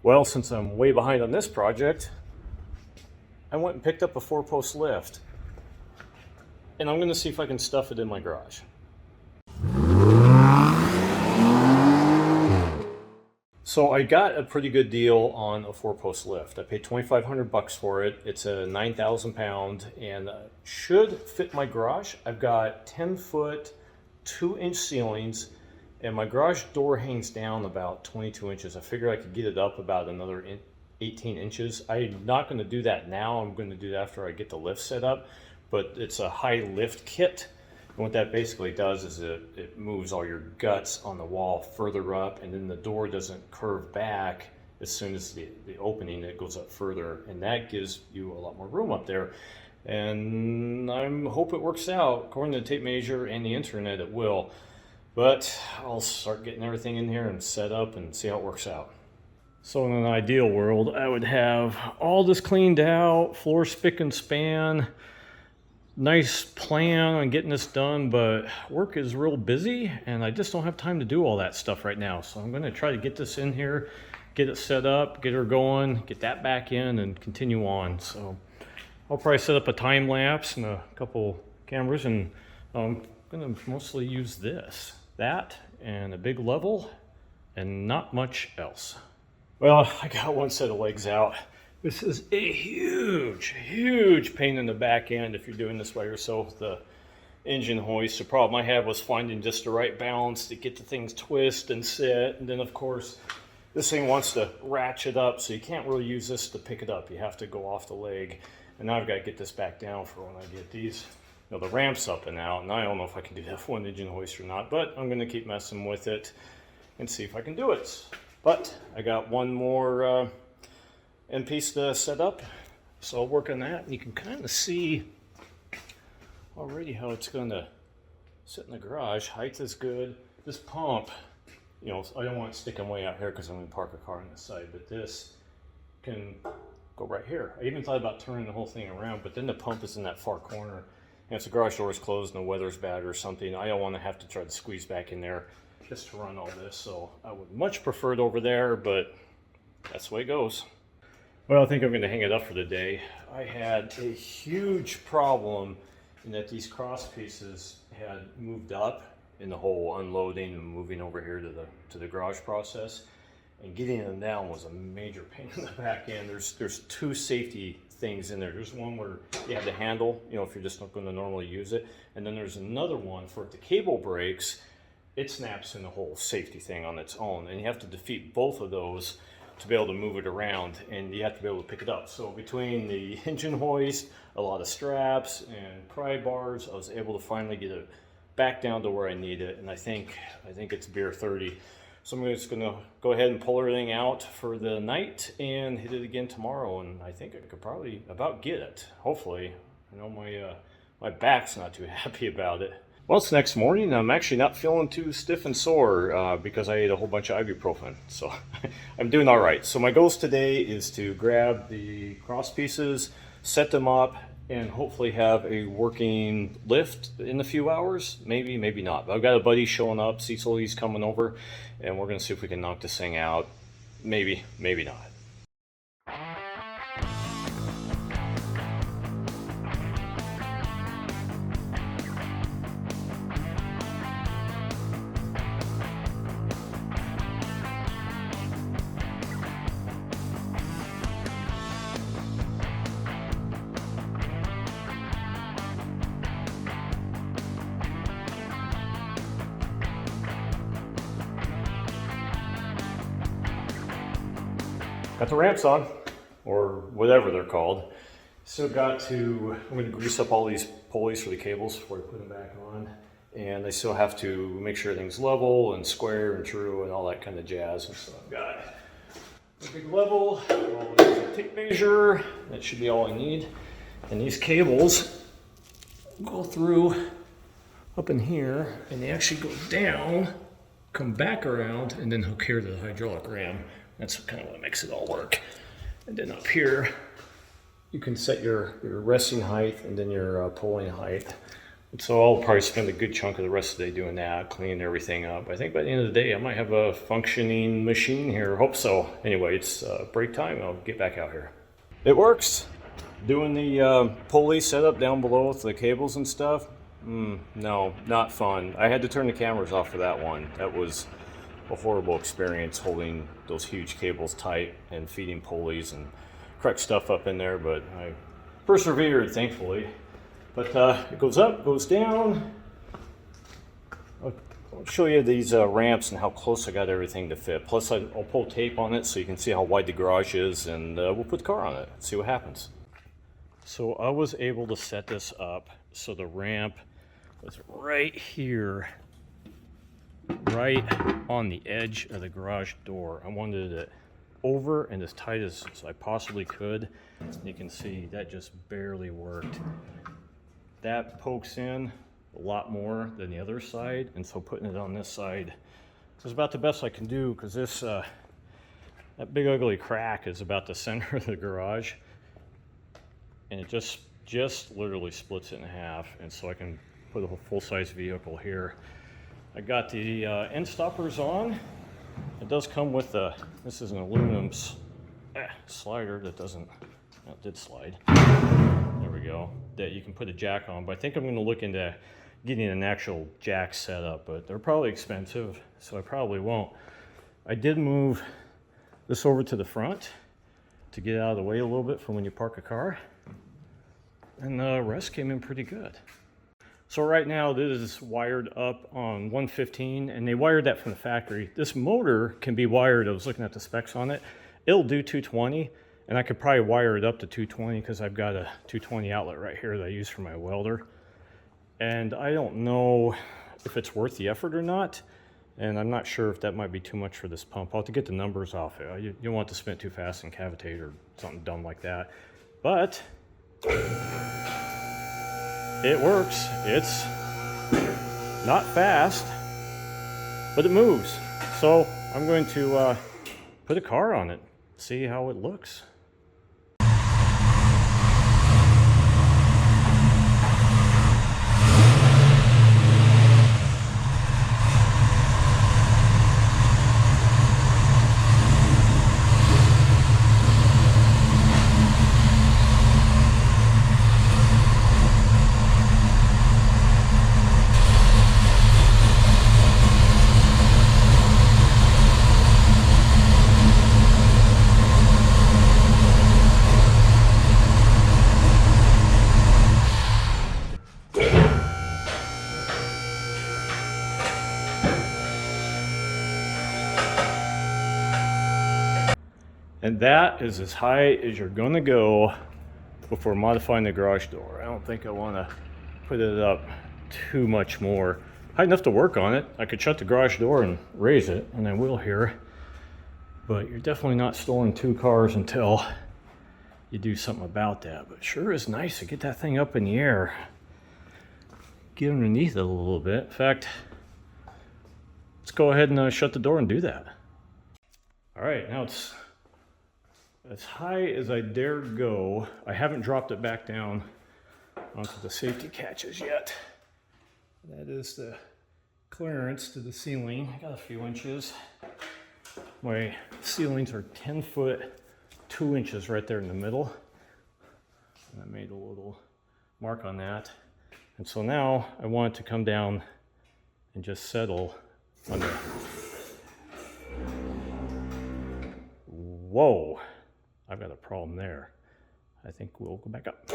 Well, since I'm way behind on this project, I went and picked up a 4-post lift. And I'm going to see if I can stuff it in my garage. So I got a pretty good deal on a 4-post lift. I paid $2,500 for it. It's a 9,000 pound and should fit my garage. I've got 10-foot, 2-inch ceilings, and my garage door hangs down about 22 inches. I figured I could get it up about another 18 inches. I'm not going to do that now. I'm going to do that after I get the lift set up, but it's a high lift kit. And what that basically does is it moves all your guts on the wall further up, and then the door doesn't curve back as soon as the opening, it goes up further, and that gives you a lot more room up there. And I hope it works out. According to the tape measure and the internet, it will. But I'll start getting everything in here and set up and see how it works out. So in an ideal world, I would have all this cleaned out, floor spick and span, nice plan on getting this done, but work is real busy and I just don't have time to do all that stuff right now. So I'm going to try to get this in here, get it set up, get her going, get that back in, and continue on. So I'll probably set up a time lapse and a couple cameras, and I'm going to mostly use that and a big level and not much else. Well, I got one set of legs out. This is a huge pain in the back end if you're doing this by yourself, the engine hoist. The problem I had was finding just the right balance to get the things twist and sit. And then of course, this thing wants to ratchet up, so you can't really use this to pick it up. You have to go off the leg. And now I've got to get this back down for when I get these, the ramps up and out. And I don't know if I can do that with one engine hoist or not, but I'm going to keep messing with it and see if I can do it. But I got one more end piece to set up, so I'll work on that, and you can kind of see already how it's going to sit in the garage. Height is good. This pump, I don't want it sticking way out here because I'm going to park a car on the side, but this can go right here. I even thought about turning the whole thing around, but then the pump is in that far corner, and if the garage door is closed and the weather's bad or something, I don't want to have to try to squeeze back in there just to run all this. So I would much prefer it over there, but that's the way it goes. Well, I think I'm going to hang it up for the day. I had a huge problem in that these cross pieces had moved up in the whole unloading and moving over here to the garage process, and getting them down was a major pain in the back end. There's two safety things in there. There's one where you have the handle, if you're just not going to normally use it, and then there's another one for if the cable breaks, it snaps in the whole safety thing on its own, and you have to defeat both of those to be able to move it around, and you have to be able to pick it up. So between the engine hoist, a lot of straps and pry bars, I was able to finally get it back down to where I need it, and I think it's beer 30. So I'm just gonna go ahead and pull everything out for the night and hit it again tomorrow, and I think I could probably about get it, hopefully. I know my back's not too happy about it. Well, it's next morning. I'm actually not feeling too stiff and sore because I ate a whole bunch of ibuprofen. So I'm doing all right. So my goals today is to grab the cross pieces, set them up, and hopefully have a working lift in a few hours. Maybe, maybe not. But I've got a buddy showing up. Cecil, he's coming over, and we're going to see if we can knock this thing out. Maybe, maybe not. Got the ramps on, or whatever they're called. I'm going to grease up all these pulleys for the cables before I put them back on. And I still have to make sure everything's level and square and true and all that kind of jazz. And so I've got a big level, a tape measure, that should be all I need. And these cables go through up in here, and they actually go down, come back around, and then hook here to the hydraulic ram. That's kind of what makes it all work. And then up here, you can set your resting height and then your pulling height. So I'll probably spend a good chunk of the rest of the day doing that, cleaning everything up. I think by the end of the day, I might have a functioning machine here. Hope so. Anyway, it's break time. I'll get back out here. It works. Doing the pulley setup down below with the cables and stuff. No, not fun. I had to turn the cameras off for that one. That was a horrible experience holding those huge cables tight and feeding pulleys and cracked stuff up in there, but I persevered, thankfully. But it goes up, goes down. I'll show you these ramps and how close I got everything to fit. Plus I'll pull tape on it so you can see how wide the garage is, and we'll put the car on it, see what happens. So I was able to set this up so the ramp was right here, right on the edge of the garage door. I wanted it over and as tight as I possibly could. You can see that just barely worked. That pokes in a lot more than the other side, and so putting it on this side is about the best I can do, because this that big ugly crack is about the center of the garage, and it just literally splits it in half, and so I can put a full-size vehicle here. I got the end stoppers on. It does come with this is an aluminum slider that doesn't, it did slide. There we go. That you can put a jack on, but I think I'm going to look into getting an actual jack setup, but they're probably expensive, so I probably won't. I did move this over to the front to get out of the way a little bit for when you park a car, and the rest came in pretty good. So right now this is wired up on 115, and they wired that from the factory. This motor can be wired, I was looking at the specs on it, it'll do 220, and I could probably wire it up to 220 because I've got a 220 outlet right here that I use for my welder. And I don't know if it's worth the effort or not, and I'm not sure if that might be too much for this pump. I'll have to get the numbers off it. You don't want to spin it too fast and cavitate or something dumb like that. But it works. It's not fast, but it moves. So I'm going to put a car on it, see how it looks. And that is as high as you're gonna go before modifying the garage door. I don't think I wanna put it up too much more. High enough to work on it. I could shut the garage door and raise it, and I will here. But you're definitely not storing two cars until you do something about that. But sure is nice to get that thing up in the air. Get underneath it a little bit. In fact, let's go ahead and shut the door and do that. All right, now it's as high as I dare go. I haven't dropped it back down onto the safety catches yet. That is the clearance to the ceiling. I got a few inches. My ceilings are 10 foot, 2 inches right there in the middle. And I made a little mark on that. And so now I want it to come down and just settle on the... Whoa, I've got a problem there. I think we'll go back up.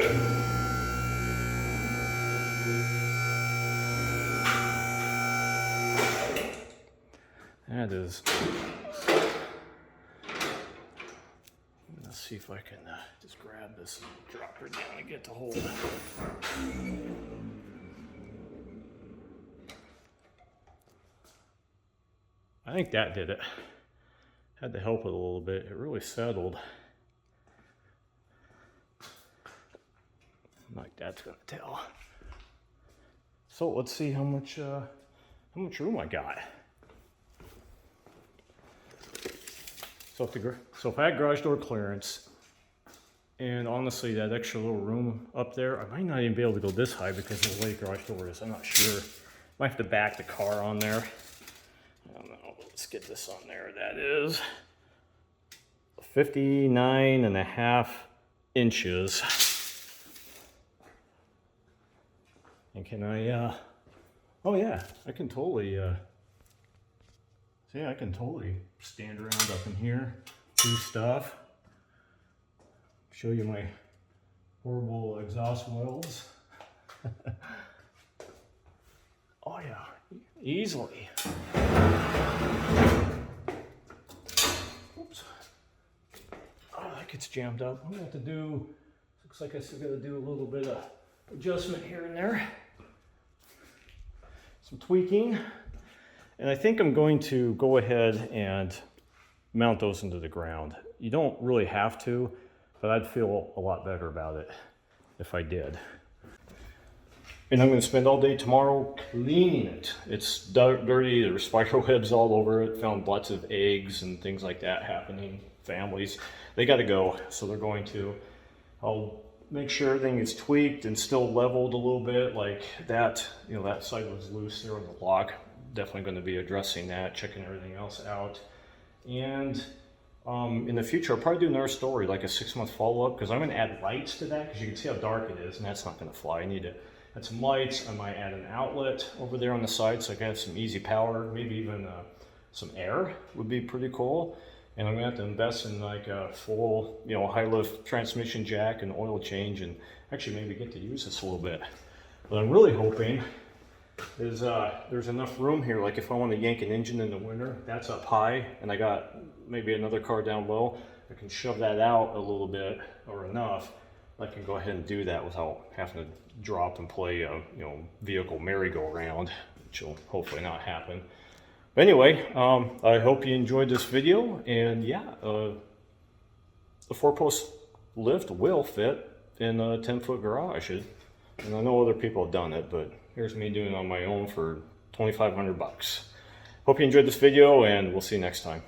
That is... Let's see if I can just grab this and drop her down and get to hold it. I think that did it. Had to help it a little bit. It really settled. Like that's gonna tell. So let's see how much room I got. So if I had garage door clearance And honestly, that extra little room up there, I might not even be able to go this high because of the way garage door is. I'm not sure. Might have to back the car on there. I don't know. Let's get this on there. That is 59.5 inches. And can I, oh yeah, I can totally, see, I can totally stand around up in here, do stuff. Show you my horrible exhaust welds. Oh yeah, easily. Oops. Oh, that gets jammed up. I'm gonna have to do, looks like I still gotta do a little bit of adjustment here and there. Some tweaking. And I think I'm going to go ahead and mount those into the ground. You don't really have to, but I'd feel a lot better about it if I did. And I'm going to spend all day tomorrow cleaning it. It's dirty, there's spider webs all over it. Found lots of eggs and things like that happening. Families, they got to go, so they're going to. I'll make sure everything is tweaked and still leveled a little bit, like that, you know, that side was loose there on the lock. Definitely going to be addressing that, checking everything else out. And in the future, I'll probably do another story, like a 6-month follow-up, because I'm going to add lights to that, because you can see how dark it is, and that's not going to fly. I need to add some lights. I might add an outlet over there on the side, so I can have some easy power, maybe even some air would be pretty cool. And I'm going to have to invest in like a full, you know, high-lift transmission jack and oil change, and actually maybe get to use this a little bit. What I'm really hoping is there's enough room here, like if I want to yank an engine in the winter, that's up high, and I got maybe another car down low, I can shove that out a little bit or enough. I can go ahead and do that without having to drop and play a, you know, vehicle merry-go-round, which will hopefully not happen. But anyway, I hope you enjoyed this video, and yeah, the 4-post lift will fit in a 10-foot garage. And I know other people have done it, but here's me doing it on my own for 2,500 bucks. Hope you enjoyed this video, and we'll see you next time.